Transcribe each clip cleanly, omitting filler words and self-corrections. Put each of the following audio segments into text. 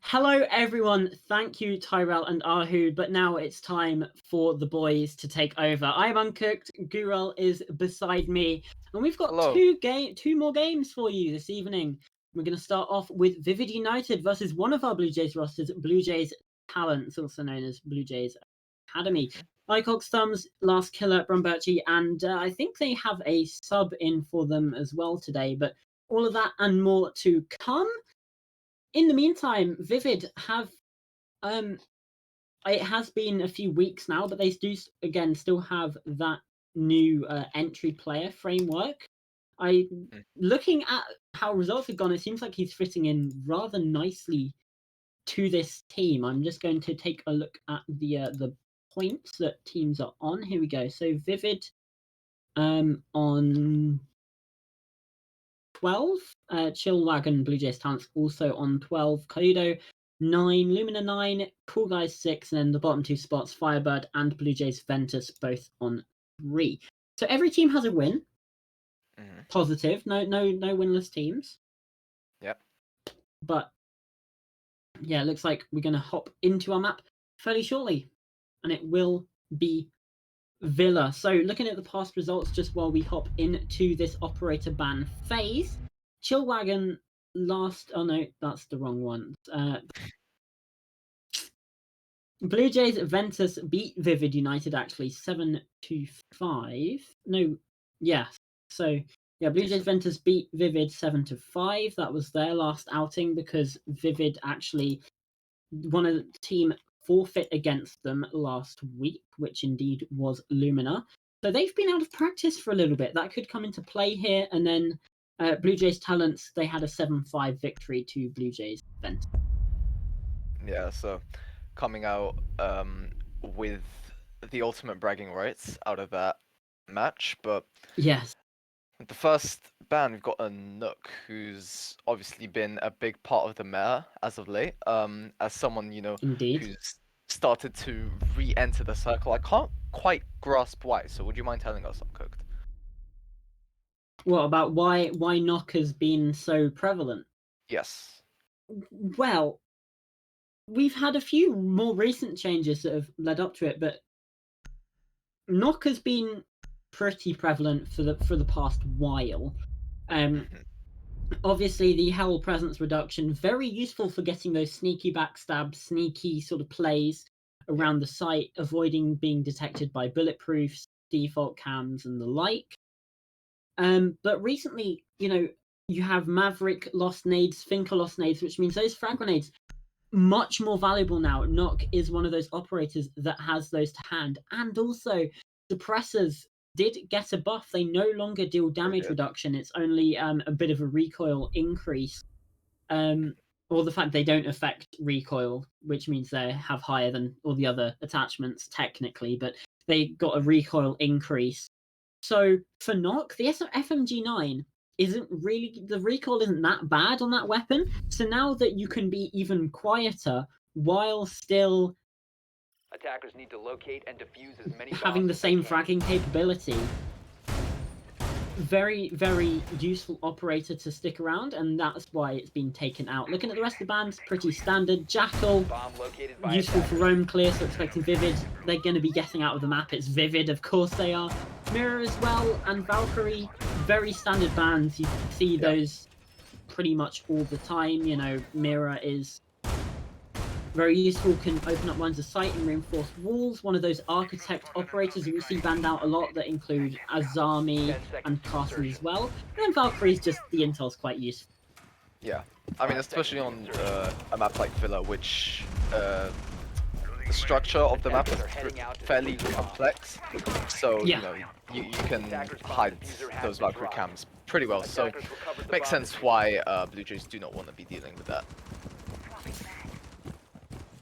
Hello, everyone. Thank you, Tyrell and Ahu. But now it's time for the boys to take over. I am Uncooked. Gurel is beside me, and we've got Hello. two more games for you this evening. We're going to start off with Vivid United versus one of our Blue Jays rosters, Blue Jays Talents, also known as Blue Jays Academy. Icox Thumbs, Last Killer, Brumberchi, and I think they have a sub in for them as well today. But all of that and more to come. In the meantime, Vivid have it has been a few weeks now, but they do again still have that new entry player framework. Looking at how results have gone, it seems like he's fitting in rather nicely to this team. I'm just going to take a look at the points that teams are on. Here we go. So Vivid on 12, Chill Wagon Blue Jays Talents also on 12, Kaido 9, Lumina 9, Cool Guys 6, and then the bottom two spots, Firebird and Blue Jays Ventus both on 3. So every team has a win. Positive. No winless teams. Yep. But yeah, it looks like we're gonna hop into our map fairly shortly. And it will be Villa. So looking at the past results just while we hop into this operator ban phase, Chillwagon last... Oh no, that's the wrong one. Blue Jays Ventus beat Vivid United actually 7-5. No, yeah. So yeah, Blue Jays Ventus beat Vivid 7-5. That was their last outing because Vivid actually won a team forfeit against them last week, which indeed was Lumina. So they've been out of practice for a little bit. That could come into play here. And then Blue Jays Talents, they had a 7-5 victory to Blue Jays Ventus. Yeah, so coming out with the ultimate bragging rights out of that match, but yes, the first ban we've got a Nook, who's obviously been a big part of the meta as of late. As someone indeed. who's started to re-enter the circle, I can't quite grasp why. So would you mind telling us, Uncooked? What about why knock has been so prevalent? Yes. Well, we've had a few more recent changes that have led up to it, but knock has been pretty prevalent for the past while. Obviously, the Hell Presence reduction, very useful for getting those sneaky backstabs, sneaky sort of plays around the site, avoiding being detected by bulletproofs, default cams, and the like. But recently, you have Maverick lost nades, Finker lost nades, which means those frag grenades much more valuable now. Nock is one of those operators that has those to hand, and also suppressors did get a buff. They no longer deal damage reduction. It's only a bit of a recoil increase, or the fact they don't affect recoil, which means they have higher than all the other attachments technically, but they got a recoil increase. So for Nock, the FMG9 isn't really, the recoil isn't that bad on that weapon. So now that you can be even quieter while still attackers need to locate and defuse as many having the same fragging capability, very, very useful operator to stick around, and that's why it's been taken out. Looking at the rest of the bands, pretty standard. Jackal, useful for roam clear, so expecting Vivid. They're going to be getting out of the map. It's Vivid, of course they are. Mirror as well, and Valkyrie, very standard bands. You see those pretty much all the time. Mirror is very useful, can open up lines of sight and reinforce walls. One of those architect operators that we see banned out a lot that include Azami and Castle as well. And then Valkyrie's just, the intel's quite useful. Yeah, I mean, especially on a map like Villa, which the structure of the map is fairly complex, so you can hide those Valkyrie cams pretty well, so it makes sense why Blue Jays do not want to be dealing with that.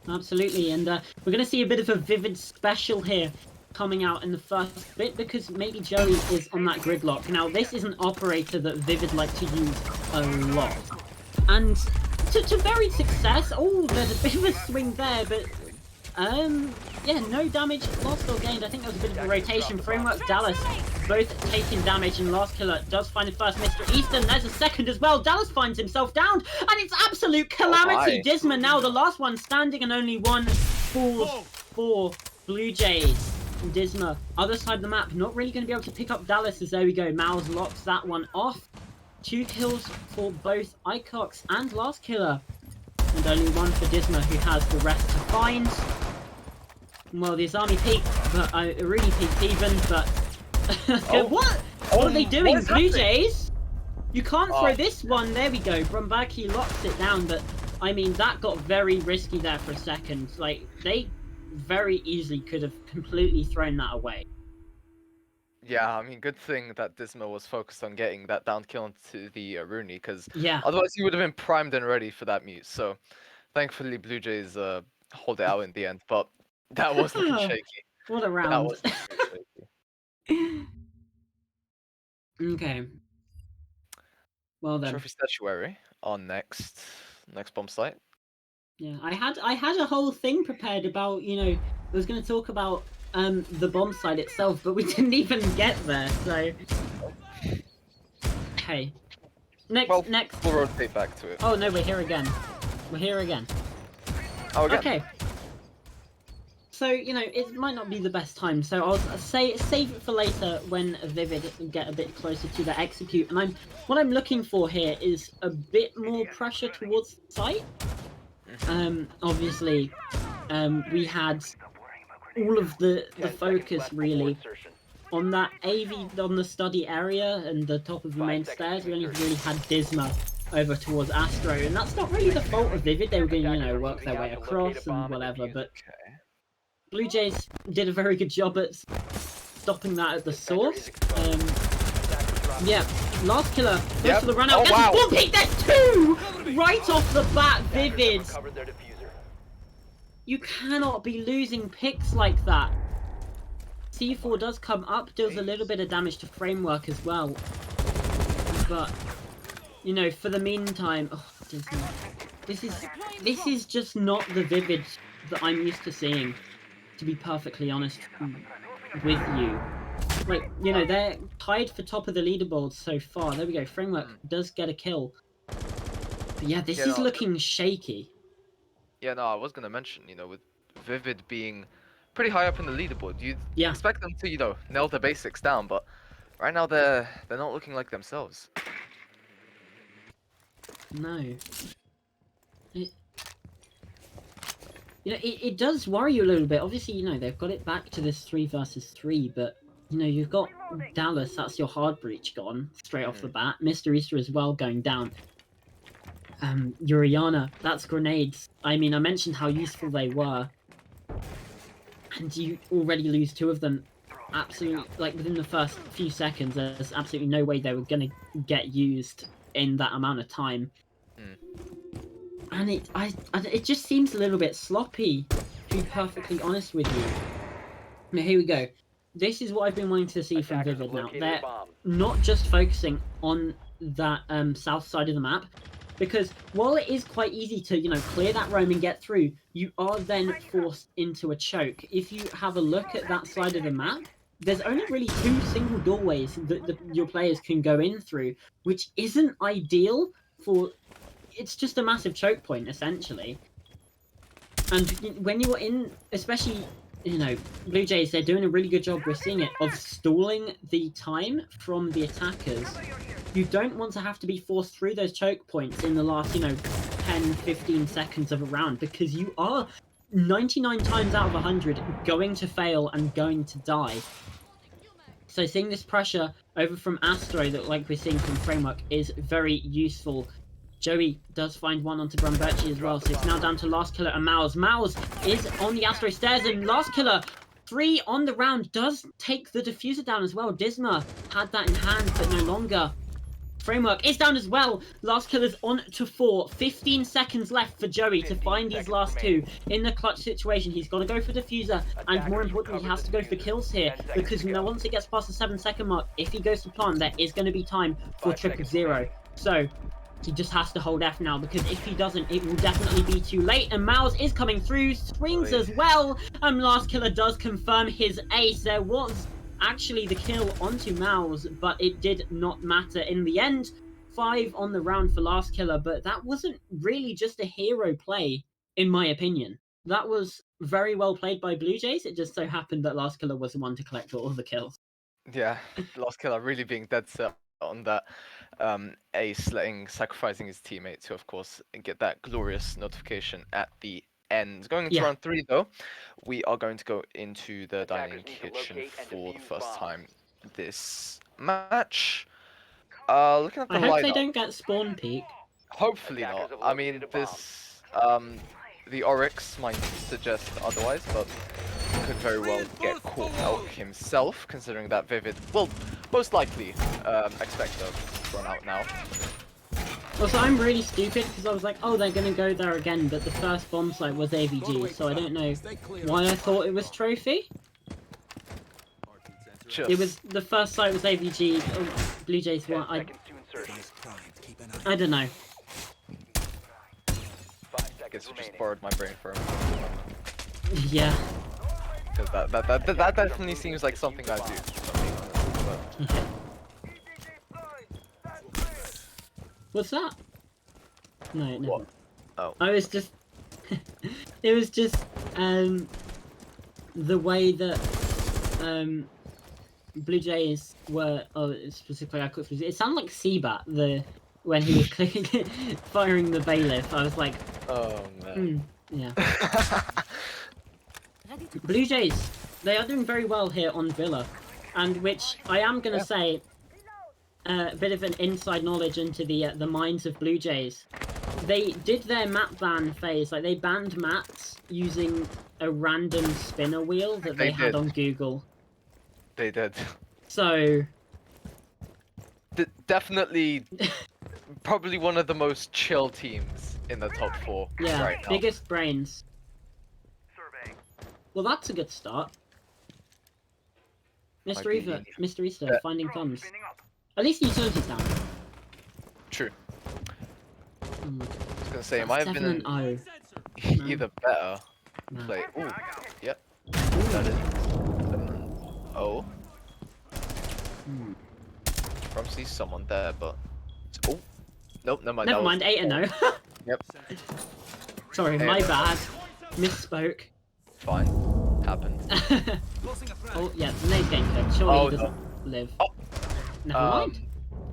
Absolutely, and we're going to see a bit of a Vivid special here coming out in the first bit, because maybe Joey is on that gridlock. Now, this is an operator that Vivid like to use a lot, and to varied success. Oh, there's a bit of a swing there, but yeah, no damage lost or gained. I think that was a bit of a rotation. Framework Dallas both taking damage, and Last Killer does find the first. Mr. Easton, there's a second as well. Dallas finds himself down, and it's absolute calamity. Disma now the last one standing, and only one falls for Blue Jays. And Disma, other side of the map, not really going to be able to pick up Dallas, as there we go. Mouse locks that one off. 2 kills for both Icox and Last Killer. And only one for Disma, who has the rest to find. Well, this army peaked, but it really peaked even, but... What are they doing? Blue Jays? You can't throw this one. There we go. Brumbaki locks it down, but, I mean, that got very risky there for a second. Like, they very easily could have completely thrown that away. Yeah, I mean, good thing that Disma was focused on getting that down kill into the Rooney, because Yeah. otherwise he would have been primed and ready for that mute. So, thankfully, Blue Jays hold it out in the end, but that was looking shaky. What a round. That was looking shaky. Okay. Well then. Trophy Statuary on next bomb site. Yeah, I had a whole thing prepared about, you know, I was going to talk about the bomb site itself, but we didn't even get there, so... Hey. Next. We'll rotate back to it. Oh no, we're here again. We're here again. Oh, again. Okay. So, you know, it might not be the best time, so I'll save it for later when Vivid get a bit closer to the execute. And what I'm looking for here is a bit more pressure towards the site. Obviously, we had all of the focus really on that AV, on the study area and the top of the main stairs. We only really had Disma over towards Astro, and that's not really the fault of Vivid. They were going to, you know, work their way across and whatever, but Blue Jays did a very good job at stopping that at the source. Yeah, Last Killer goes for the run out. Oh, wow. One peek, there's 2! Right off the bat, Vivid. You cannot be losing picks like that. C4 does come up, deals a little bit of damage to Framework as well. But, you know, for the meantime, this is just not the Vivid that I'm used to seeing, to be perfectly honest with you. Like, you know, they're tied for top of the leaderboard so far. There we go. Framework does get a kill. But yeah, this is looking shaky. Yeah, no, I was going to mention, you know, with Vivid being pretty high up in the leaderboard, you'd expect them to, you know, nail the basics down, but right now they're not looking like themselves. No. You know, it does worry you a little bit. Obviously, you know, they've got it back to this 3 versus 3, but, you know, you've got Dallas, that's your hard breach gone straight off the bat. Mr. Easter as well going down. Yuriana, that's grenades. I mean, I mentioned how useful they were. And you already lose 2 of them. Absolutely, like, within the first few seconds, there's absolutely no way they were going to get used in that amount of time. And it just seems a little bit sloppy, to be perfectly honest with you. Now, here we go. This is what I've been wanting to see from Vivid now. They're not just focusing on that south side of the map, because while it is quite easy to, you know, clear that roam and get through, you are then forced into a choke. If you have a look at that side of the map, there's only really 2 single doorways that your players can go in through, which isn't ideal for... It's just a massive choke point, essentially. And when you're in, especially, you know, Blue Jays, they're doing a really good job, we're seeing it, of stalling the time from the attackers. You don't want to have to be forced through those choke points in the last, you know, 10, 15 seconds of a round, because you are 99 times out of 100 going to fail and going to die. So seeing this pressure over from Astro, that like we're seeing from Framework, is very useful. Joey does find one onto Brumberchi as well, so it's now down to Last Killer and Mouse. Mouse is on the Astro stairs, and Last Killer, 3 on the round, does take the diffuser down as well. Disma had that in hand, but no longer. Framework is down as well. Last Killer's on to 4. 15 seconds left for Joey to find these last 2 in the clutch situation. He's got to go for diffuser, and more importantly, he has to go for kills here, because, you know, once it gets past the 7-second mark, if he goes to plant, there is going to be time for 000. So he just has to hold F now, because if he doesn't, it will definitely be too late. And Mouse is coming through, swings as well, and Last Killer does confirm his ace. There was actually the kill onto Mouse, but it did not matter in the end. 5 on the round for Last Killer, but that wasn't really just a hero play, in my opinion. That was very well played by Blue Jays. It just so happened that Last Killer was the one to collect all of the kills. Yeah, Last Killer really being dead set on that ace, sacrificing his teammate to, of course, get that glorious notification at the end. Going into round 3, though, we are going to go into the dining kitchen for the first time this match. Looking at the I hope lineup, they don't get spawn peek. hopefully not. I mean, this the Oryx might suggest otherwise, but could very well get caught out himself, considering that Vivid will most likely expect to run out now. Also, I'm really stupid because I was like, oh, they're going to go there again, but the first bomb site was AVG, so I don't know why I thought it was Trophy. It was, the first site was AVG, Blue Jays won. I don't know. I guess you just borrowed my brain for a moment. Yeah. Because that definitely seems like something I do. But... What's that? No, no. What? Oh. I was just... it was just, the way that, Blue Jays were... Oh, specifically, it sounded like Seabat, when he was clicking, firing the bailiff. I was like... Oh, man. Yeah. Blue Jays, they are doing very well here on Villa, and which I am going to say, a bit of an inside knowledge into the minds of Blue Jays. They did their map ban phase, like they banned mats using a random spinner wheel that they had on Google. They did. So... definitely, probably one of the most chill teams in the top 4 right now. Biggest brains. Well, that's a good start. Mr. Easter, finding thumbs. At least the utility's down. True. I was gonna say, it might have been either better play. Ooh, yep. That is 7-0. From see someone there, but oh, nope, never mind. Never mind, 8-0. Yep. Sorry, my bad. Misspoke. Fine. Happened. Oh, yeah, the nade game code. Surely he doesn't live. Oh. Never mind.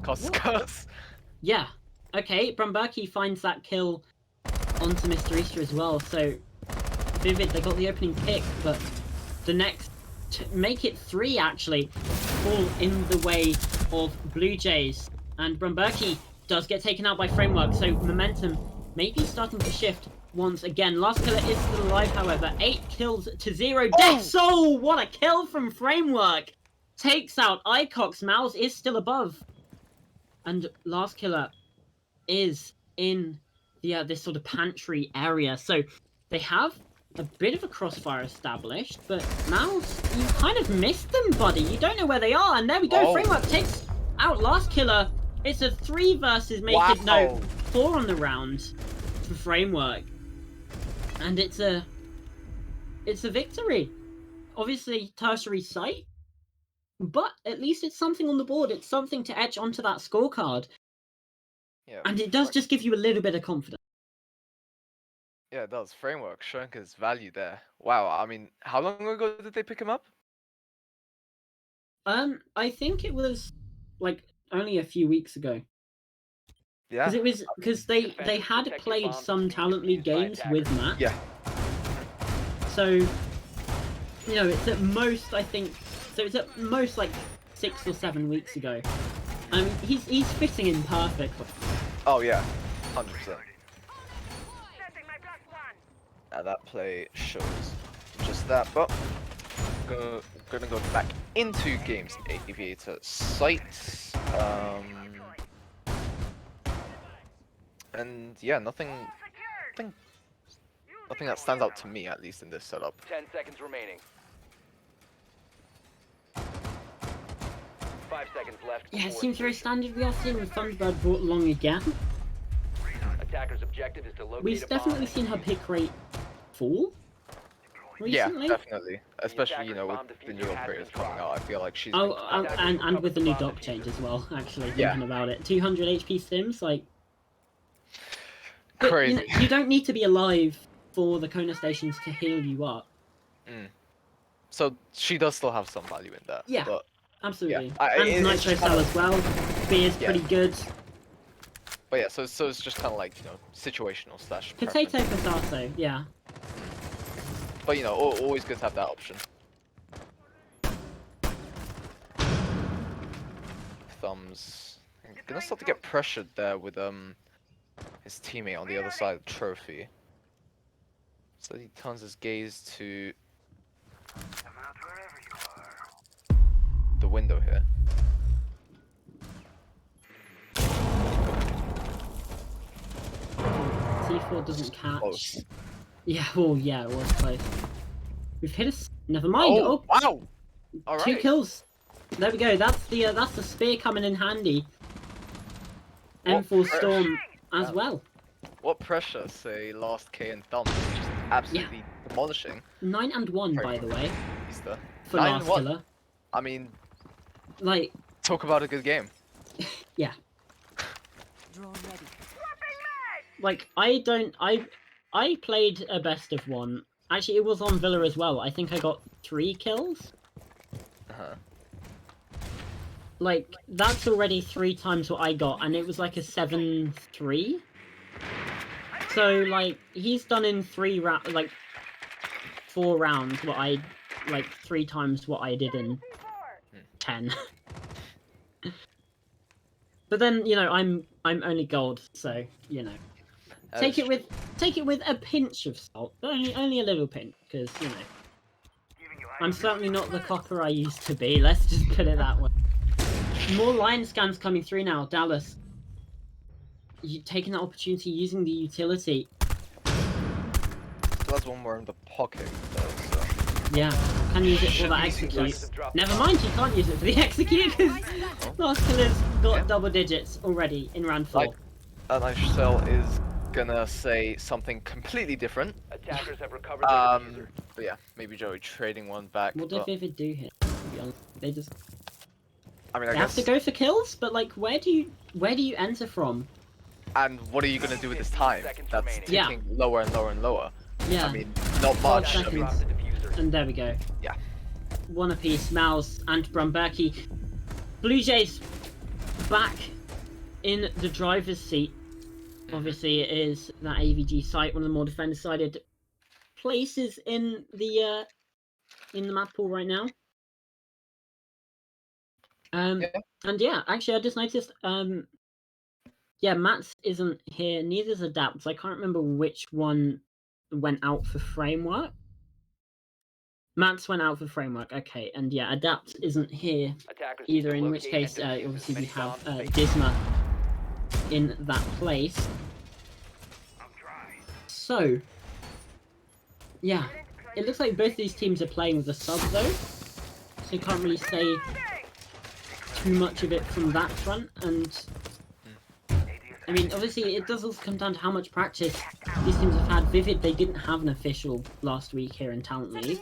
Curse. Yeah. Okay, Brumberky finds that kill onto Mr. Easter as well, so Vivid, they got the opening pick, but the next, make it 3 actually, fall in the way of Blue Jays. And Brumberky does get taken out by Framework, so momentum maybe starting to shift once again. Last Killer is still alive, however. 8 kills to 0 deaths. Oh, what a kill from Framework! Takes out Icox. Mouse is still above. And Last Killer is in the this sort of pantry area. So they have a bit of a crossfire established, but Mouse, you kind of missed them, buddy. You don't know where they are, and there we go. Framework takes out Last Killer. It's a 3 versus, make it no, 4 on the round for Framework. And it's a victory. Obviously, tertiary site, but at least it's something on the board. It's something to etch onto that scorecard. Yeah, and it does just give you a little bit of confidence. Yeah, it does. Framework showing his value there. Wow, I mean, how long ago did they pick him up? I think it was like only a few weeks ago. Yeah. Because they had played some Talent League games with Matt. Yeah. So, you know, it's at most, I think, so it's at most like 6 or 7 weeks ago. I mean, he's fitting in perfectly. Oh yeah, 100%. That play shows just that, but gonna go back into games Aviator sites. And yeah, nothing that stands out to me, at least in this setup. 10 seconds remaining. 5 seconds left. Yeah, it seems very standard. We are seeing Thunderbird brought along again. Attacker's objective is to locate We've definitely seen her pick rate fall. recently. Yeah, definitely. Especially, you know, with the new upgrades coming out, I feel like she's Oh, been and with the new dock change as well. Actually, Yeah. thinking about it, 200 HP stims, like. But crazy. you don't need to be alive for the Kona stations to heal you up. So she does still have some value in that. Yeah, But absolutely. yeah, And it's Nitro just Cell kinda, as well. Spear's pretty good. But yeah, so it's just kind of like, you know, situational slash Potato, preference. potato, yeah. But you know, always good to have that option. Thumbs gonna start to get pressured there with his teammate on the other side of the trophy. So he turns his gaze to the window here. C4 doesn't catch. Close. Yeah, well, yeah, it was close. We've hit us. Never mind. Oh, wow! All 2 right. kills. There we go. That's the spear coming in handy. What M4 pressure. Storm as well. What pressure, say, last K and Thumbs, just absolutely demolishing. 9 and 1, by the way, Easter. for 9 last and 1. killer. I mean, Like, talk about a good game. yeah. Drone ready. Like, I played a best of 1. Actually, it was on Villa as well. I think I got 3 kills. Like, that's already 3 times what I got, and it was like a 7-3. So, like, he's done in 4 rounds what I, like, 3 times what I did in 10. But then, you know, I'm only gold, so, you know. Take it with a pinch of salt. Only a little pinch, because, you know. I'm certainly not the cocker I used to be, let's just put it that way. More line scans coming through now, Dallas. You taking that opportunity, using the utility. Still has one more in the pocket, though, so. Yeah, can use it for that execute. Never mind, you can't use it for the execute, because last killer's got double digits already in round 4. Nitro Cell is gonna say something completely different. Attackers have recovered their diffuser. But yeah, maybe Joey trading one back. What did Vivid do here? To be honest? They just I mean, I they guess. have to go for kills, but like, where do you enter from? And what are you gonna do with this time? That's Yeah. ticking lower and lower and lower. Yeah, I mean, not much. I mean, Drop the diffuser. and there we go. Yeah. 1 apiece, Mouse and Brumberky. Blue Jays back in the driver's seat. Obviously, it is that AVG site, one of the more defender-sided places in the map pool right now. And yeah, actually, I just noticed. Yeah, Mats isn't here. Neither's Adapt. So I can't remember which one went out for framework. Mats went out for framework. Okay, and yeah, Adapt isn't here Attackers need either. to In which locate case, and defuse as obviously, we many have bombs as they Disma in that place. So, yeah, it looks like both these teams are playing with a sub though, so you can't really say too much of it from that front. And I mean, obviously, it does also come down to how much practice these teams have had. Vivid, they didn't have an official last week here in Talent League,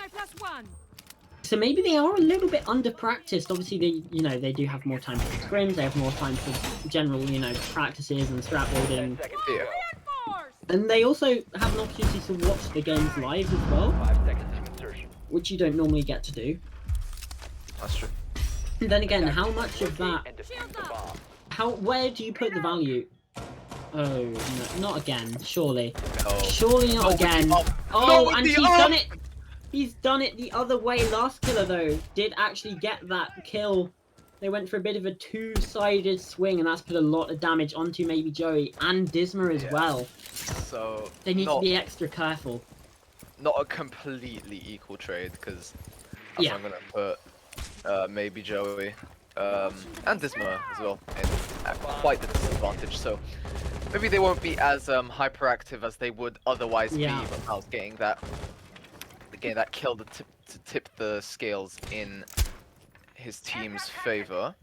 so maybe they are a little bit under practiced. Obviously, they do have more time for scrims, they have more time for general, practices and strat building. yeah. And they also have an opportunity to watch the games live as well, 5 seconds to insertion. which you don't normally get to do. That's true. And then again, how much of Locate that, and defuse the bomb. where do you put the value? Oh, no, not again, surely. No. Surely not again. No, Oh, and the he's up! done it! He's done it the other way. Last killer, though, did actually get that kill. They went for a bit of a two-sided swing, and that's put a lot of damage onto maybe Joey and Disma as well. So They need to be extra careful. not a completely equal trade, because Yeah. I'm gonna put maybe Joey and Disma as well in at quite the disadvantage. So maybe they won't be as hyperactive as they would otherwise be without getting that kill to tip the scales in his team's favor.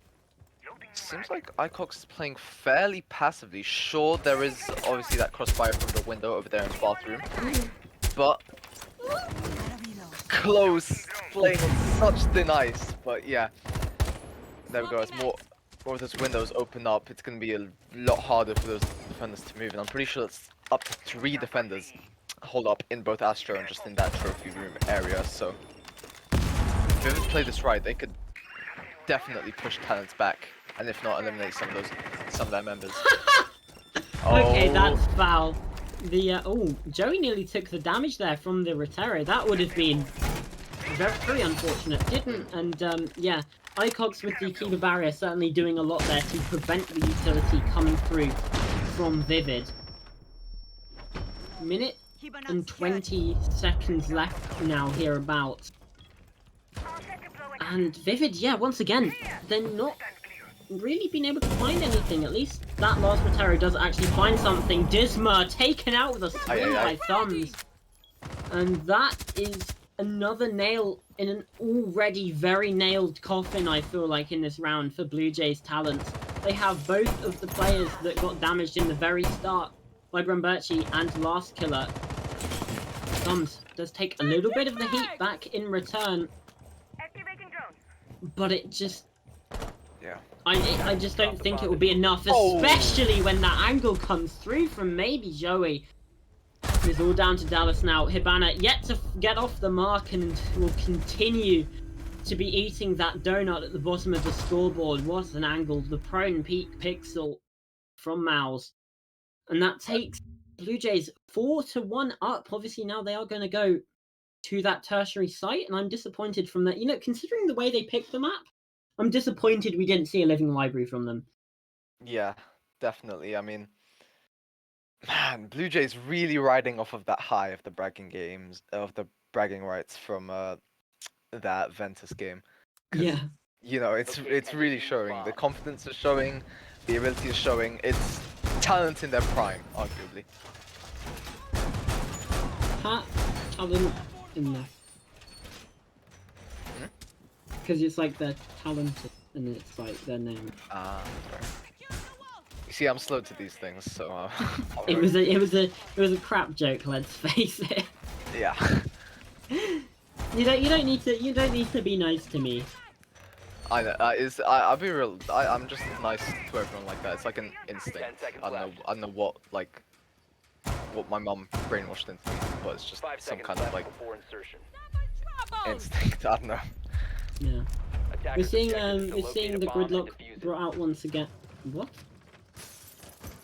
Seems like Icox is playing fairly passively. Sure, there is obviously that crossfire from the window over there in the bathroom, but close, playing on such thin ice. But yeah, there we go. As more of those windows open up, it's gonna be a lot harder for those defenders to move. And I'm pretty sure it's up to 3 defenders hold up in both Astro and just in that trophy room area. So if they play this right, they could definitely push Talents back, and if not, eliminate some of their members. Okay, Oh. that's foul. The oh, Joey nearly took the damage there from the Rotero. That would have been very, very unfortunate. Didn't, and yeah, Icox with the Kiva barrier certainly doing a lot there to prevent the utility coming through from Vivid. Minute and 20 seconds left now hereabouts. And Vivid, yeah, once again, they're not really been able to find anything. At least that last Rotero does actually find something. Disma taken out with a swing by Thumbs. And that is another nail in an already very nailed coffin, I feel like, in this round for Blue Jays Talents. They have both of the players that got damaged in the very start by Brumberchi and Last Killer. Thumbs does take a little bit of the heat back in return, but it just... Yeah. I just don't think it will be enough, especially when that angle comes through from maybe Joey. It's all down to Dallas now. Hibana yet to get off the mark and will continue to be eating that donut at the bottom of the scoreboard. What an angle. The prone peak pixel from Mouse. And that takes Blue Jays 4-1 up. Obviously now they are going to go to that tertiary site, and I'm disappointed from that. You know, considering the way they picked the map, I'm disappointed we didn't see a living library from them. Yeah, definitely. I mean, man, Blue Jays really riding off of that high of the bragging rights from that Ventus game. Yeah. You know, it's really showing. The confidence is showing, the ability is showing. It's talent in their prime, arguably. Talent in there. Because it's like they're talented, and it's like their name. Ah, right. You see, I'm slow to these things, so. It was a crap joke. Let's face it. Yeah. You don't need to be nice to me. I know. I'll be real. I'm just nice to everyone like that. It's like an instinct. I don't know what my mum brainwashed into me, but it's just some kind of like instinct. I don't know. Yeah. We're seeing the gridlock brought out once again. What?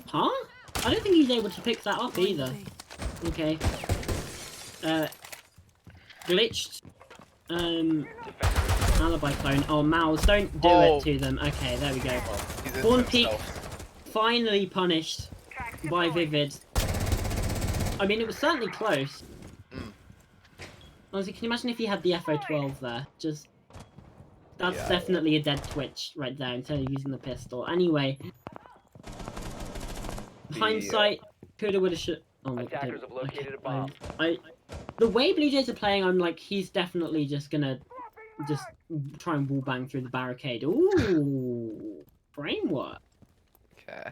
Huh? I don't think he's able to pick that up either. Okay. Glitched. Alibi clone. Oh, Mouse, don't do it to them. Okay, there we go. Spawn Peak finally punished by Vivid. I mean, it was certainly close. Honestly, can you imagine if he had the FO12 there? That's definitely a dead Twitch right there instead of using the pistol. Anyway. Hindsight, coulda, woulda, should. Oh my god. Attackers have located a bomb. The way Blue Jays are playing, I'm like, he's definitely just gonna try and wallbang through the barricade. Ooh, framework. Okay.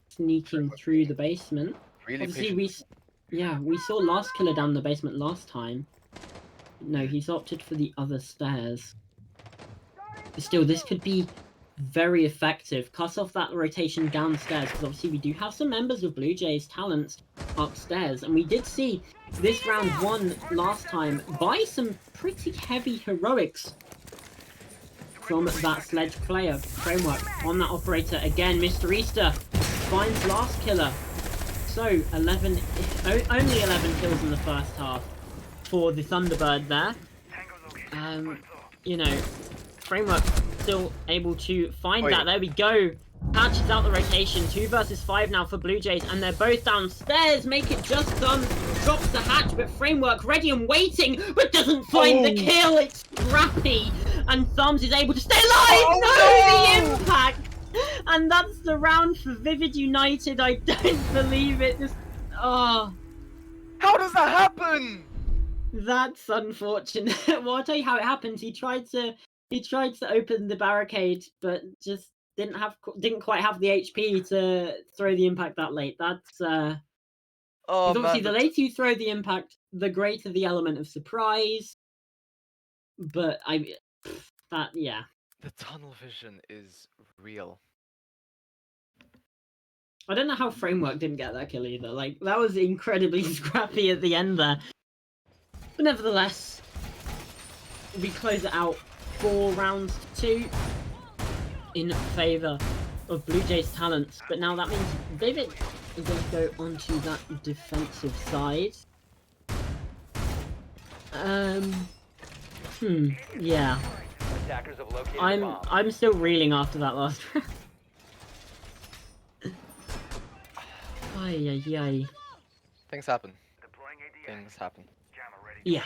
Sneaking through the basement. Really Obviously, we saw Last Killer down the basement last time. No, he's opted for the other stairs. But still, this could be very effective. Cut off that rotation downstairs, because obviously we do have some members of Blue Jays Talents upstairs, and we did see this round one last time by some pretty heavy heroics from that Sledge player. Framework on that operator again. Mr. Easter finds Last Killer. So only 11 kills in the first half for the Thunderbird there. You know, Framework still able to find that. There we go. Patches out the rotation. 2 versus 5 now for Blue Jays, and they're both downstairs. Make it just Thumbs. Drops the hatch, but Framework ready and waiting, but doesn't find the kill. It's scrappy, and Thumbs is able to stay alive. The impact. And that's the round for Vivid United. I don't believe it. How does that happen? That's unfortunate. Well, I'll tell you how it happened. He tried to open the barricade, but just didn't quite have the HP to throw the impact that late. That's obviously the later you throw the impact, the greater the element of surprise. but yeah. The tunnel vision is real. I don't know how Framework didn't get that kill either. Like, that was incredibly scrappy at the end there. But nevertheless, we close it out 4 rounds to 2 in favour of Blue Jays talents. But now that means Vivid is going to go onto that defensive side. Yeah. Attackers have located a bomb. I'm still reeling after that last round. Ay, ay, ay. Things happen. Things happen. Yeah.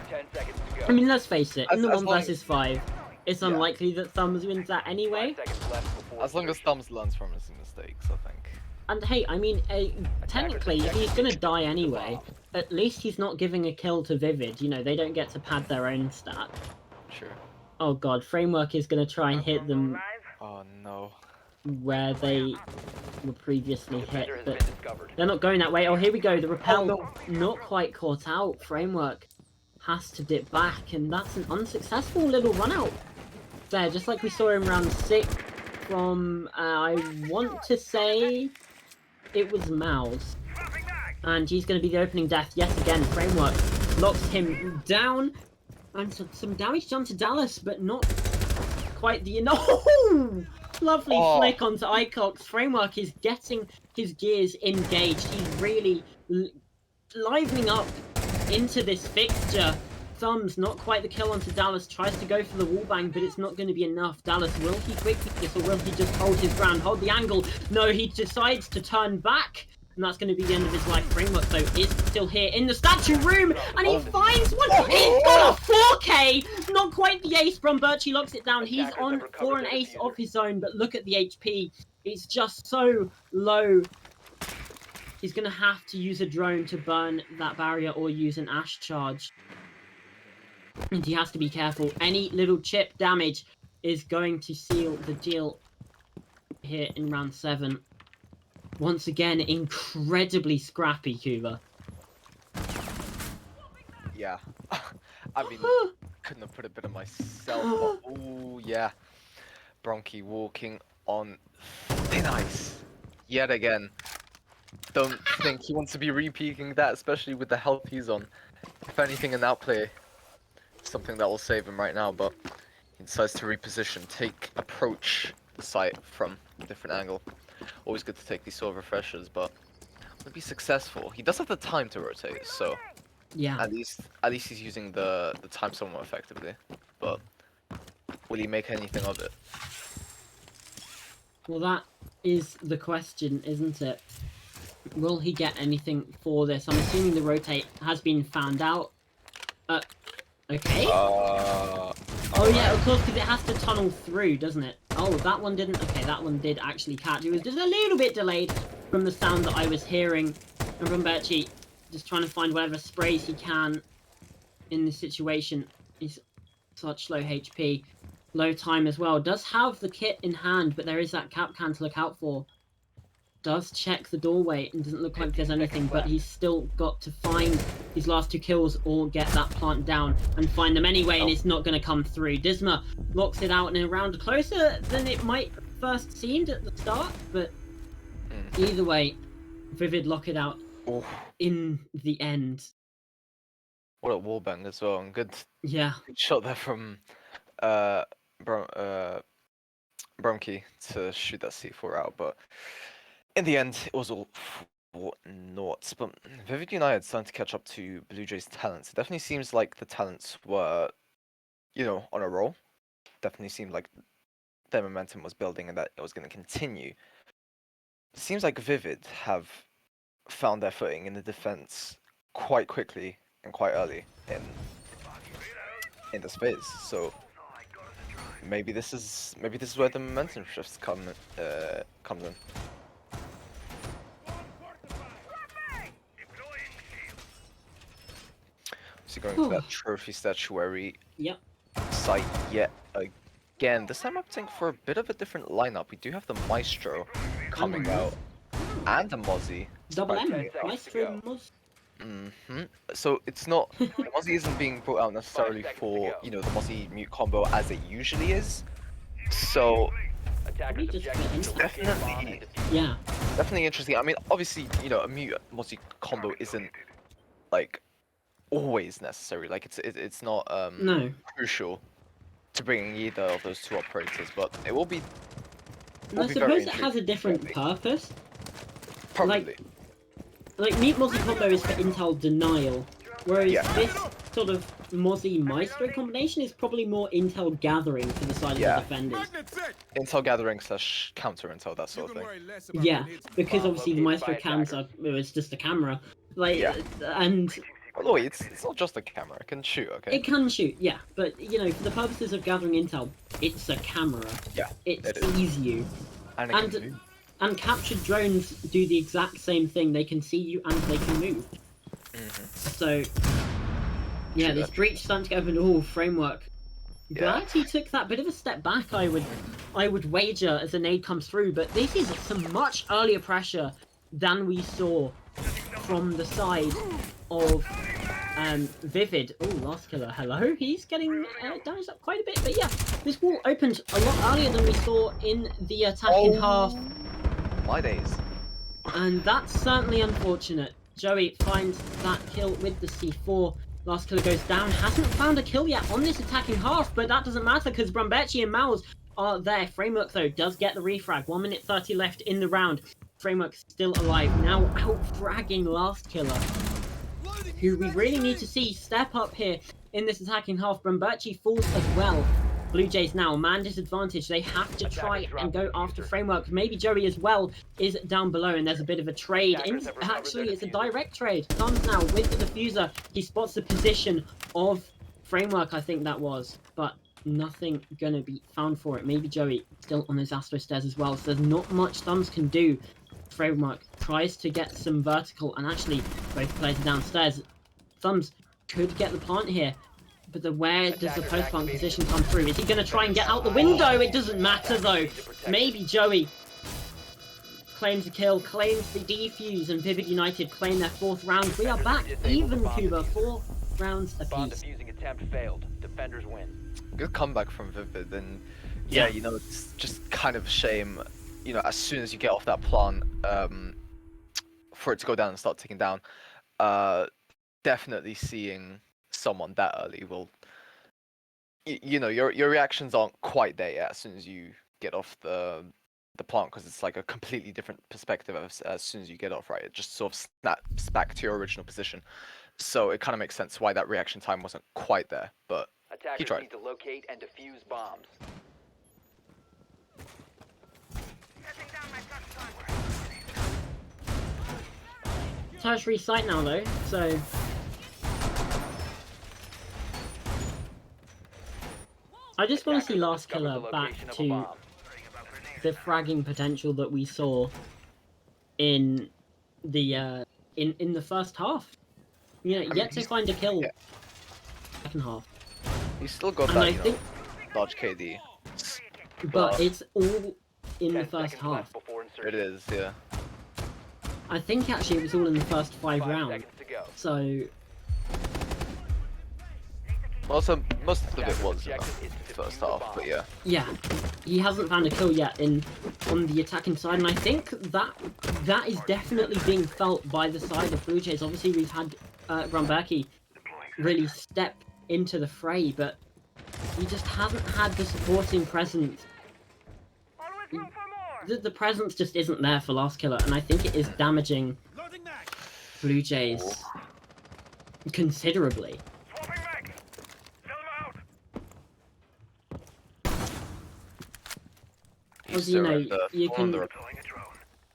10 seconds to go. I mean, let's face it, in the As 1 long- versus 5, it's Yeah. unlikely that Thumbs wins that anyway. 5 seconds left before As long as insertion. Thumbs learns from his mistakes, I think. And hey, I mean, technically, if he's gonna die anyway, at least he's not giving a kill to Vivid. You know, they don't get to pad their own stat. Sure. Oh god, Framework is gonna try and hit them Oh no. where they were previously hit, Defender has but been discovered. they're not going that way. Oh, here we go, the repel, no. not quite caught out. Framework has to dip back, and that's an unsuccessful little run out there, just like we saw in round 6 from, I want to say, it was Mouse. And he's going to be the opening death yet again. Framework locks him down. And some damage done to Dallas, but not quite the... No! Lovely flick onto Icox. Framework is getting his gears engaged. He's really livening up into this fixture. Thumbs, not quite the kill onto Dallas, tries to go for the wallbang, but it's not going to be enough. Dallas, will he quickly this, or will he just hold his ground, hold the angle? No, he decides to turn back, and that's going to be the end of his life. Framework, though, is still here in the statue room, and he finds one. He's got a 4K! Not quite the ace. Bromberchi locks it down. He's on for an ace of his own, but look at the HP. It's just so low. He's going to have to use a drone to burn that barrier or use an Ash charge. And he has to be careful. Any little chip damage is going to seal the deal here in round 7. Once again, incredibly scrappy, Cuba. Yeah. I mean, couldn't have put it better myself, but ooh, yeah. Bronchi walking on thin ice. Yet again. Don't think he wants to be re-peaking that, especially with the health he's on. If anything, an outplay, something that will save him right now, but he decides to reposition, approach the site from a different angle. Always good to take these sort of refreshers, but to be successful, he does have the time to rotate, so Yeah. at least he's using the time somewhat effectively. But will he make anything of it? Well, that is the question, isn't it? Will he get anything for this? I'm assuming the rotate has been found out. Okay. Oh yeah, of course, because it has to tunnel through, doesn't it? Oh, that one didn't. Okay, that one did actually catch. It was just a little bit delayed from the sound that I was hearing. And Bromberchi just trying to find whatever sprays he can in this situation. He's such low HP, low time as well. Does have the kit in hand, but there is that cap can to look out for. Does check the doorway and doesn't look like there's anything, but he's still got to find his last 2 kills or get that plant down and find them anyway, and it's not going to come through. Disma locks it out in a round closer than it might first seemed at the start, but either way, Vivid lock it out in the end. What a wallbang as well, and good shot there from Bromkey to shoot that C4 out, but in the end, it was all for naught. But Vivid United starting to catch up to Blue Jays' talents. It definitely seems like the talents were, on a roll. Definitely seemed like their momentum was building and that it was going to continue. It seems like Vivid have found their footing in the defense quite quickly and quite early in this phase. So maybe this is where the momentum shifts comes in. So going to that trophy statuary site yet again. This time I'm opting for a bit of a different lineup. We do have the Maestro coming out and the Mozzie. Double M, Maestro Moz. So it's not the Mozzie isn't being brought out necessarily for the Mozzie mute combo as it usually is. So Probably Attackers just objective for is to instant. locate a bomb and defuse. Yeah. definitely interesting. I mean, obviously, a mute Mozzie combo isn't like always necessary. Like it's not No. crucial to bringing either of those two operators, but it will be. And I Will be very suppose it has a intriguing, different certainly. purpose. Probably. Like Mute Mozzie combo is for intel denial, whereas Yeah. this sort of Mozzie Maestro combination is probably more intel gathering for the side of Yeah. the defenders. Intel gathering / counter intel, that sort of thing. Yeah, because Bomb obviously the located Maestro by cams attacker. it's just a camera. Like, Yeah. and Oh, wait, it's not just a camera. It can shoot. Okay. it can shoot, yeah, but for the purposes of gathering intel, it's a camera. Yeah. It it is. sees you. And it And can move. and captured drones do the exact same thing. They can see you and they can move. So, yeah, True this that. breach starting to get open. Oh, framework. Yeah. Glad he took that bit of a step back. I would wager as a nade comes through, but this is some much earlier pressure than we saw from the side of Vivid. Oh, last killer. Hello. He's getting damaged up quite a bit, but yeah, this wall opened a lot earlier than we saw in the attacking half. My days. And that's certainly unfortunate. Joey finds that kill with the C4. Last killer goes down. Hasn't found a kill yet on this attacking half, but that doesn't matter because Brumbechi and Mouse are there. Framework, though, does get the refrag. 1 minute 30 left in the round. Framework still alive. Now out-fragging Last Killer, who we really need to see step up here in this attacking half. Brumbechi falls as well. Blue Jays now, man disadvantage. They have to try and go after Framework. Maybe Joey as well is down below, and there's a bit of a trade. Actually, it's a direct trade. Comes now with the diffuser. He spots the position of Framework, I think that was, but nothing gonna be found for it. Maybe Joey still on those Astro stairs as well, so there's not much Thumbs can do. Framework tries to get some vertical, and actually both players are downstairs. Thumbs could get the plant here. But where does the post-plant position come through? Is he going to try and get out the window? It doesn't matter, though. Maybe Joey claims a kill, claims the defuse, and Vivid United claim their 4th round. We are back even, Cuba. 4 rounds Bomb apiece. defusing attempt failed. Defenders win. Good comeback from Vivid, and yeah, it's just kind of a shame, as soon as you get off that plant, for it to go down and start ticking down. Definitely seeing someone that early will, your reactions aren't quite there yet as soon as you get off the plant, because it's like a completely different perspective as soon as you get off, right? It just sort of snaps back to your original position, so it kind of makes sense why that reaction time wasn't quite there, but he Attackers tried. need to locate and defuse bombs. Tertiary site now, though, so I just want to see Last Killer back to the fragging potential that we saw in the in the first half. Yet to find a kill. Second half. He's still got And that, I think, large KD. but it's all in the first half. It is, yeah. I think actually it was all in the first 5 rounds. Seconds to go. So Also, most of it was in the first half, but yeah. yeah, he hasn't found a kill yet on the attacking side, and I think that is definitely being felt by the side of Blue Jays. Obviously, we've had Brumbechi really step into the fray, but he just hasn't had the supporting presence. The presence just isn't there for Last Killer, and I think it is damaging Blue Jays considerably. As you know, you can.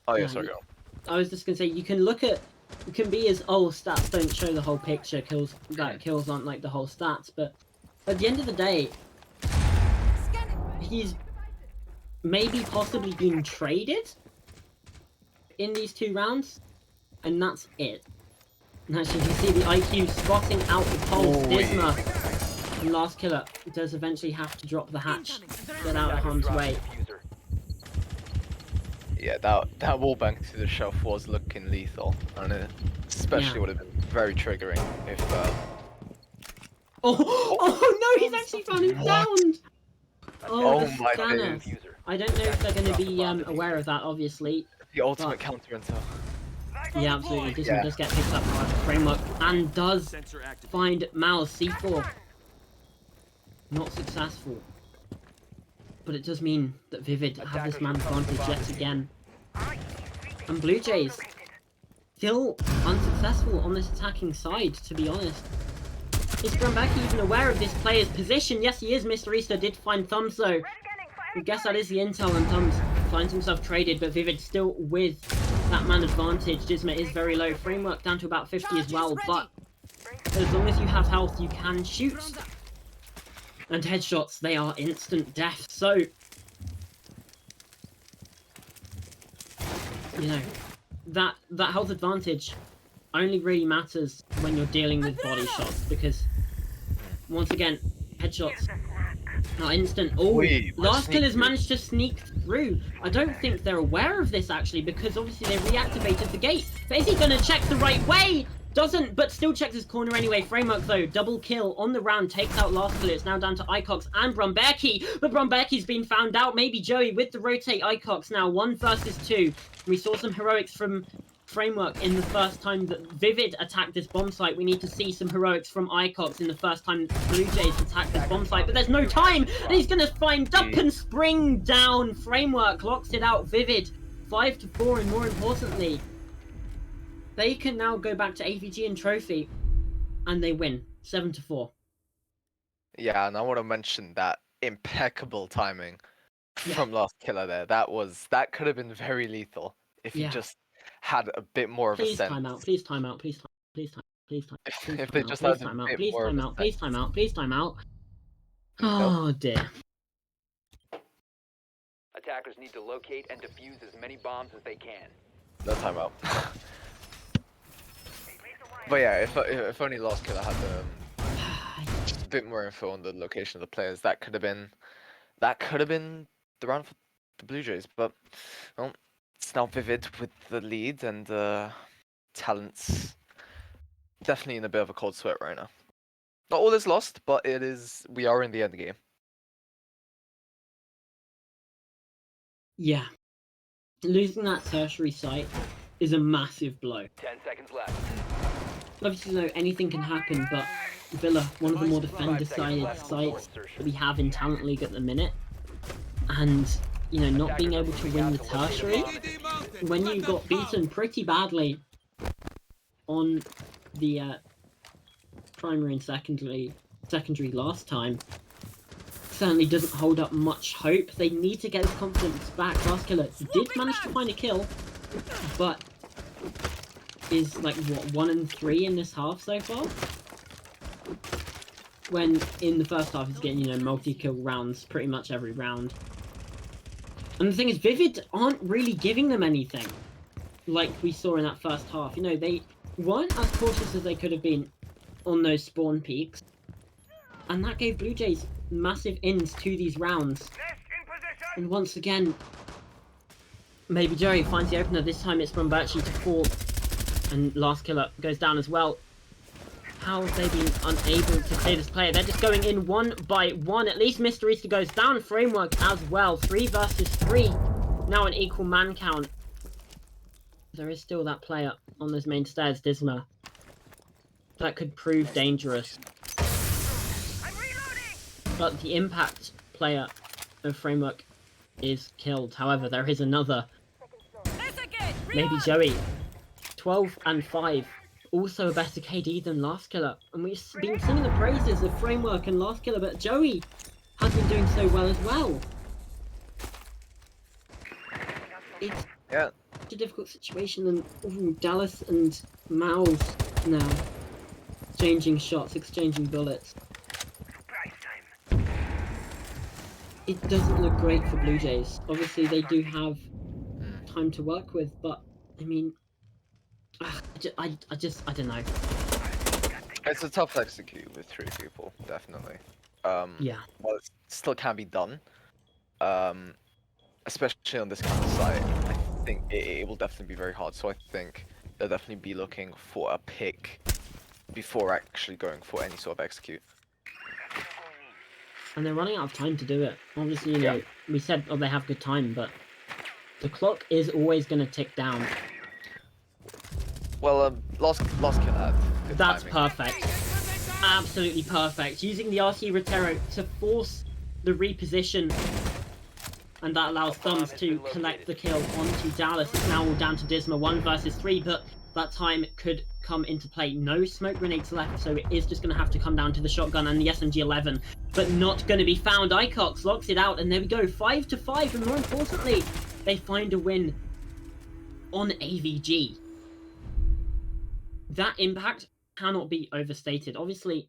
Oh yeah, Yeah, sorry. Go. I was just gonna say you can be as stats don't show the whole picture. Kills aren't like the whole stats, but at the end of the day, he's maybe possibly been traded in these 2 rounds, and that's it. And as you can see, the IQ spotting out the pulse. Disma, and Last Killer does eventually have to drop the hatch, get out of harm's way. Yeah, that wallbang to the shelf was looking lethal, and it especially would have been very triggering if. Oh, oh no, he's actually found him down! Oh, Oh the my scanner. days. I don't know if they're going to be aware of that, obviously. The ultimate But counter intel. yeah, absolutely. Dismal Yeah. does get picked up by Framework and does find Mal's C4. Not successful. But it does mean that Vivid have this man advantage yet again. And Blue Jays still unsuccessful on this attacking side, to be honest. Is Brambaki even aware of this player's position? Yes, he is. Mr. Easter did find Thumbs, though. I guess that is the intel, and Thumbs finds himself traded, but Vivid still with that man advantage. Disma is very low. Framework down to about 50 as well, but as long as you have health, you can shoot. And headshots, they are instant death, so... You know, that health advantage only really matters when you're dealing with body shots, because once again, headshots are instant. Oh, Last Killer's managed to sneak through. I don't think they're aware of this actually, because obviously they reactivated the gate. But is he gonna check the right way? Doesn't, but still checks his corner anyway. Framework though, double kill on the round, takes out Last Killer. It's now down to Icox and Bromberki, but Bromberki's been found out. Maybe Joey with the rotate. Icox now 1 versus 2. We saw some heroics from Framework in the first time that Vivid attacked this bomb site. We need to see some heroics from Icox in the first time Blue Jays attacked this bomb site, but there's no time, and he's gonna find up and spring down. Framework locks it out. Vivid 5 to 4, and more importantly, they can now go back to AVG and Trophy, and they win 7 to 4. Yeah, and I want to mention that impeccable timing from Last Killer there. That could have been very lethal if he just had a bit more of a sense. Please time out, please time out. If they just had a bit more of a sense. Please time out. Oh dear. Attackers need to locate and defuse as many bombs as they can. No timeout. But yeah, if only Last Killer had just a bit more info on the location of the players, that could have been the round for the Blue Jays. But well, it's now Vivid with the lead, and Talent's definitely in a bit of a cold sweat right now. Not all is lost, but we are in the end game. Yeah. Losing that tertiary site is a massive blow. 10 seconds left. Obviously, though, anything can happen, but Villa, one of the more defender-sided sites that we have in Talent League at the minute, and, you know, not being able to win the tertiary, when you got beaten pretty badly on the primary and secondary last time, certainly doesn't hold up much hope. They need to get his confidence back. Last Killer did manage to find a kill, but is like what, 1 and 3 in this half so far, when in the first half he's getting, you know, multi-kill rounds pretty much every round. And the thing is, Vivid aren't really giving them anything like we saw in that first half. You know, they weren't as cautious as they could have been on those spawn peaks, and that gave Blue Jays massive ins to these rounds. And once again, maybe Joey finds the opener. This time it's from Birchie to fall, and Last Killer goes down as well. How have they been unable to clear this player? They're just going in 1 by 1. At least Mr. Easter goes down. Framework as well. 3 versus 3. Now an equal man count. There is still that player on those main stairs, Disma. That could prove dangerous. But the impact player of Framework is killed. However, there is another. Maybe Joey. 12 and 5. Also a better KD than Last Killer. And we've been singing the praises of Framework and Last Killer, but Joey has been doing so well as well. It's such a difficult situation, and Dallas and Miles now exchanging shots, exchanging bullets. It doesn't look great for Blue Jays. Obviously, they do have time to work with, but I mean, I don't know. It's a tough execute with 3 people, definitely. Yeah. Well, it still can be done. Especially on this kind of site. I think it will definitely be very hard. So I think they'll definitely be looking for a pick before actually going for any sort of execute. And they're running out of time to do it. Obviously, you know, we said, oh, they have good time, but the clock is always going to tick down. Well, last kill had good That's timing. perfect. Absolutely perfect. Using the RC Rotero to force the reposition, and that allows Thumbs to collect the kill onto Dallas. It's now all down to Disma, 1 versus 3, but that time could come into play. No smoke grenades left, so it is just going to have to come down to the shotgun and the SMG-11, but not going to be found. Icox locks it out, and there we go, 5-5, and more importantly, they find a win on AVG. That impact cannot be overstated. Obviously,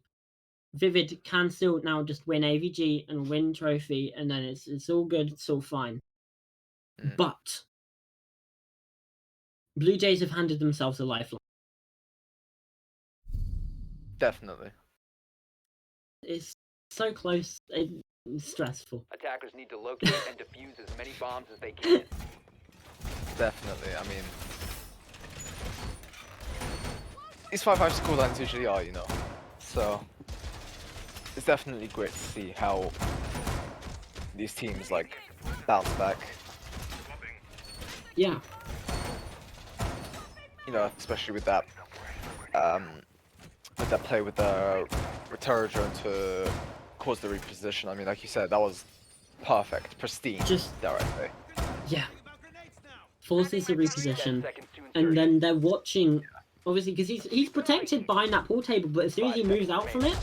Vivid can still now just win AVG and win trophy, and then it's all good, it's all fine. But Blue Jays have handed themselves a lifeline. Definitely. It's so close, it's stressful. Attackers need to locate and defuse as many bombs as they can. Definitely. I mean, these 5-5 scorelines usually are, you know. So it's definitely great to see how these teams like bounce back. Yeah. You know, especially with that play with the Rotero drone to cause the reposition. I mean, like you said, that was perfect, pristine, Just directly. yeah. Forces the reposition, and then they're watching, obviously, because he's protected behind that pool table, but as soon as he moves out from it,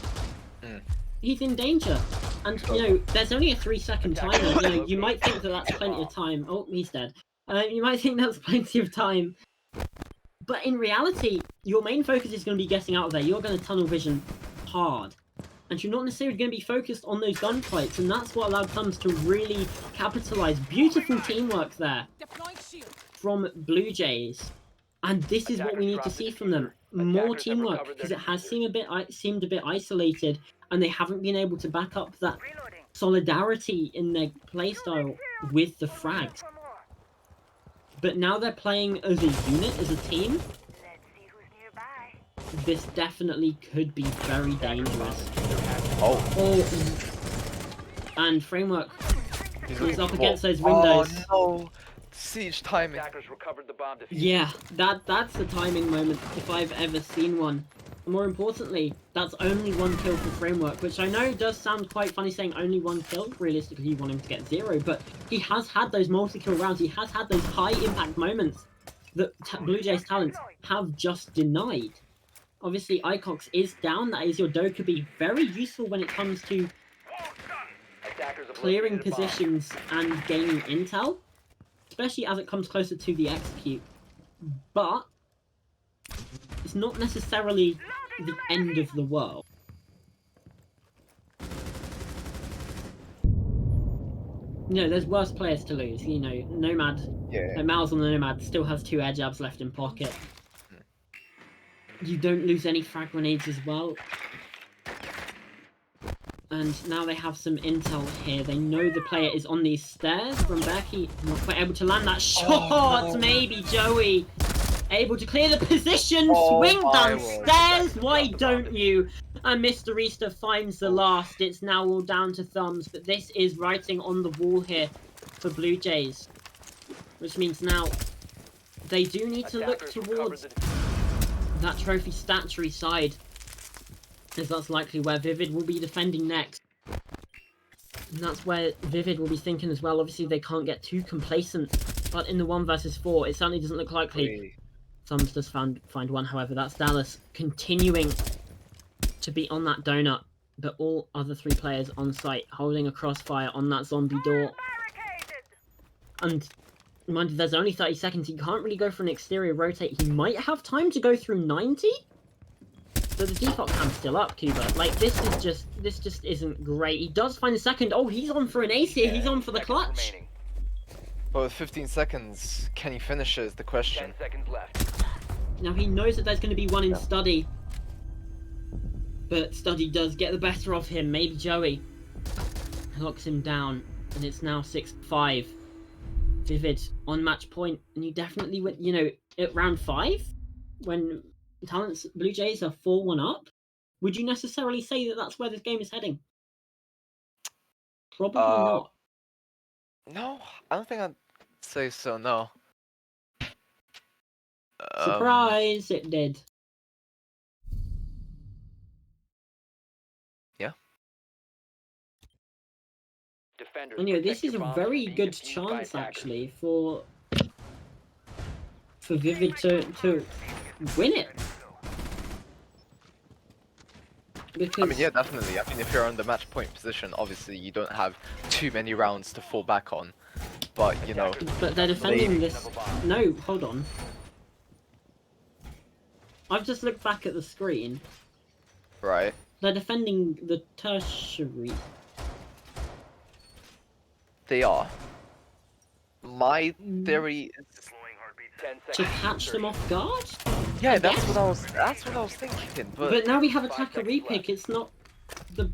he's in danger. And, you know, there's only a 3-second timer. You know, you might think that that's plenty of time. Oh, he's dead. You might think that's plenty of time. But in reality, your main focus is going to be getting out of there. You're going to tunnel vision hard. And you're not necessarily going to be focused on those gunfights. And that's what allowed Thumbs to really capitalize. Beautiful teamwork there from Blue Jays. And this is what we need to see from them. More teamwork, because it has seemed a bit isolated. And they haven't been able to back up that solidarity in their playstyle with the frags. But now they're playing as a unit, as a team. This definitely could be very dangerous. Oh. And Framework is up against those windows. Oh no! Siege timing. Yeah, that's the timing moment if I've ever seen one. More importantly, that's only 1 kill for Framework, which I know does sound quite funny saying only 1 kill. Realistically, you want him to get 0, but he has had those multi-kill rounds. He has had those high-impact moments that Blue Jays talents have just denied. Obviously, Icox is down. That is your Dokkaebi. Very useful when it comes to clearing positions and gaining intel, especially as it comes closer to the execute. But it's not necessarily the end of the world. You know, there's worse players to lose. You know, Nomad, Miles on the Nomad still has 2 air jabs left in pocket. You don't lose any frag grenades as well. And now they have some intel here. They know the player is on these stairs. From Becky, not quite able to land that shot. Oh, no. Maybe Joey able to clear the position. Swing downstairs. Why don't you? And Mr. Easter finds the last. It's now all down to Thumbs. But this is writing on the wall here for Blue Jays. Which means now they do need to look towards that trophy statuary side, as that's likely where Vivid will be defending next. And that's where Vivid will be thinking as well. Obviously, they can't get too complacent, but in the 1 versus 4, it certainly doesn't look likely. Thumbs does find one, however. That's Dallas continuing to be on that donut, but all other 3 players on site holding a crossfire on that zombie door. And mind you, there's only 30 seconds. He can't really go for an exterior rotate. He might have time to go through 90? But the default cam's still up, Cuba. Like, this just isn't great. He does find a second. Oh, he's on for an ace here. He's on for the clutch. But with 15 seconds, can he finish it is the question. 10 seconds left. Now, he knows that there's going to be one in Study. But Study does get the better of him. Maybe Joey locks him down. And it's now 6-5. Vivid on match point, and you definitely went. You know, at round 5, when Talents Blue Jays are 4-1 up, would you necessarily say that that's where this game is heading? Probably Uh, not. no, I don't think I'd say so. No. Surprise! It did. Yeah. Defenders, And you know, protect this is your a bombs from very being good defused by chance attackers. actually for Vivid to win it. Because I mean, yeah, definitely. I mean, if you're on the match point position, obviously you don't have too many rounds to fall back on. But you know, but they're defending this. No, hold on. I've just looked back at the screen. right? They're defending the tertiary. They are. My theory is, 10 To seconds catch them off guard? yeah, I that's guess. what I was. That's what I was thinking. But now we have 5 attacker seconds repick, left. it's not the...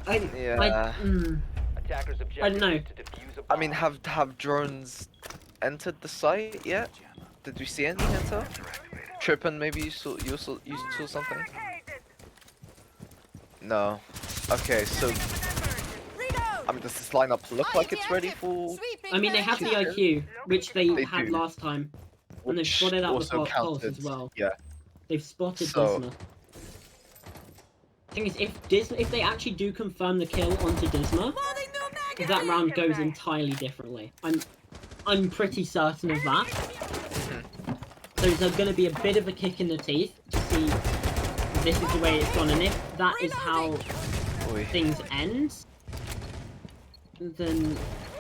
Yeah. Attackers I don't know. objective is to defuse a bomb. I mean, have drones entered the site yet? Did we see any enter? Trippin, maybe you saw something? No. Okay, so I mean, does this lineup look like it's ready for? I mean, they have the IQ, which they had do. last time. And they've Which spotted out the also pulse counted. as well. Yeah. They've spotted So- Disma. Thing is, if they actually do confirm the kill onto Disma, that round goes entirely differently. I'm pretty certain of that. So there's going to be a bit of a kick in the teeth to see this is the way it's gone, and if that is how Oy. things end, then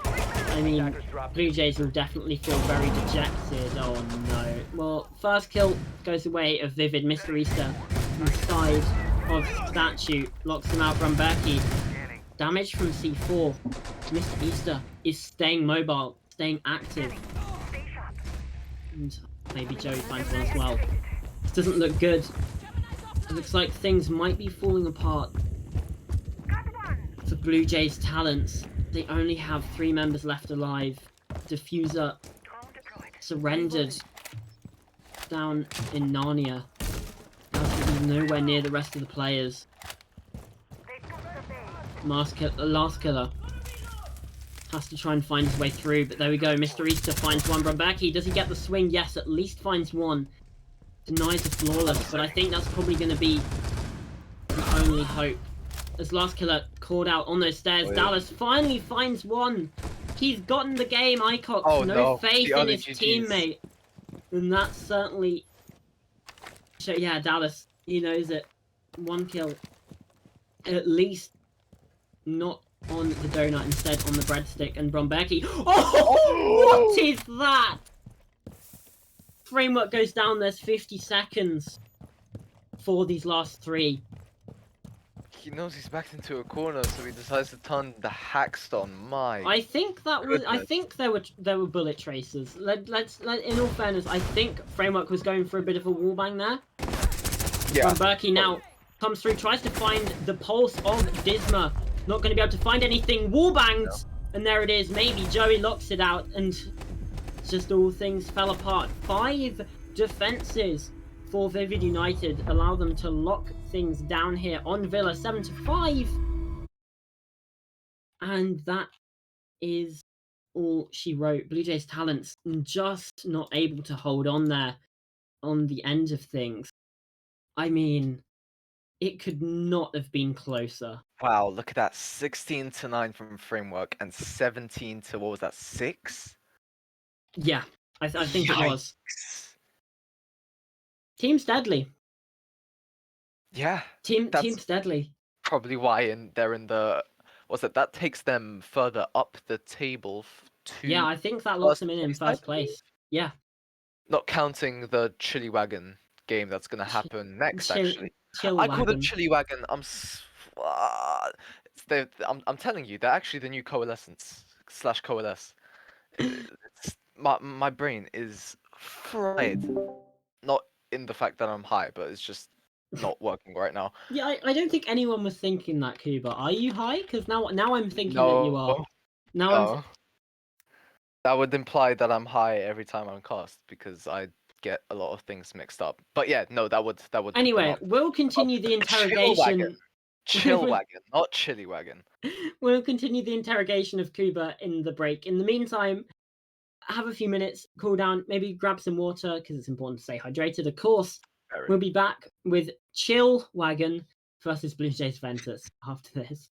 I mean, Attackers drop Blue Jays will definitely feel very dejected. Oh no. Well, first kill goes away of Vivid. Mr. Easter inside of Statue locks him out from Berkey. Damage from C4. Mr. Easter is staying mobile, staying active. And maybe Joey finds one as well. This doesn't look good. It looks like things might be falling apart for Blue Jays Talents. They only have 3 members left alive. Diffuser surrendered down in Narnia. He's nowhere near the rest of the players. Last killer has to try and find his way through, but there we go. Mr. Easter finds one. Brambaki, does he get the swing? Yes, at least finds one. Denies the flawless, but I think that's probably going to be the only hope. As last killer called out on those stairs, Wait. Dallas finally finds one. He's gotten the game, Icox. Oh, no no. faith The in other his GGs. teammate. And that's certainly... So yeah, Dallas, he knows it. 1 kill. At least not on the donut, instead on the breadstick. And Bromberky. Oh! What is that? Framework goes down, there's 50 seconds for these last 3. He knows he's backed into a corner, so he decides to turn the Hackstone. My. I think that was. I Goodness. think there were bullet tracers. Let's in all fairness, I think Framework was going for a bit of a wallbang there. Yeah. Berkey now comes through, tries to find the pulse of Disma. Not going to be able to find anything. Wallbanged, and there it is. Maybe Joey locks it out, and just all things fell apart. 5 defenses for Vivid United allow them to lock things down here on Villa, 7-5. And that is all she wrote. Blue Jays Talents just not able to hold on there on the end of things. I mean, it could not have been closer. Wow, look at that. 16-9 from Framework and 17 to, what was that, 6? Yeah, I think it was. Yikes. Team's deadly. Yeah, Team's That's- deadly. probably why they're in the... What's it? That takes them further up the table to... Yeah, I think that locks first them in place, I first believe. place. Yeah. Not counting the Chili Wagon game that's going to happen next, actually. Chill I call wagon. it Chili Wagon. I'm telling you, they're actually the new Coalescence / Coalesce. My brain is fried. Not in the fact that I'm high, but it's just not working right now. Yeah, I don't think anyone was thinking that, Kuba. Are you high? Because now I'm thinking that you are. No, Now I'm no. That would imply that I'm high every time I'm cast because I get a lot of things mixed up. But yeah, no, that would come Anyway, up. we'll continue the Chill wagon. interrogation. Chill wagon, not chilly wagon. We'll continue the interrogation of Kuba in the break. In the meantime, have a few minutes, cool down, maybe grab some water because it's important to stay hydrated. Of course, Very. we'll be back with Chill Wagon versus Blue Jays Ventus after this.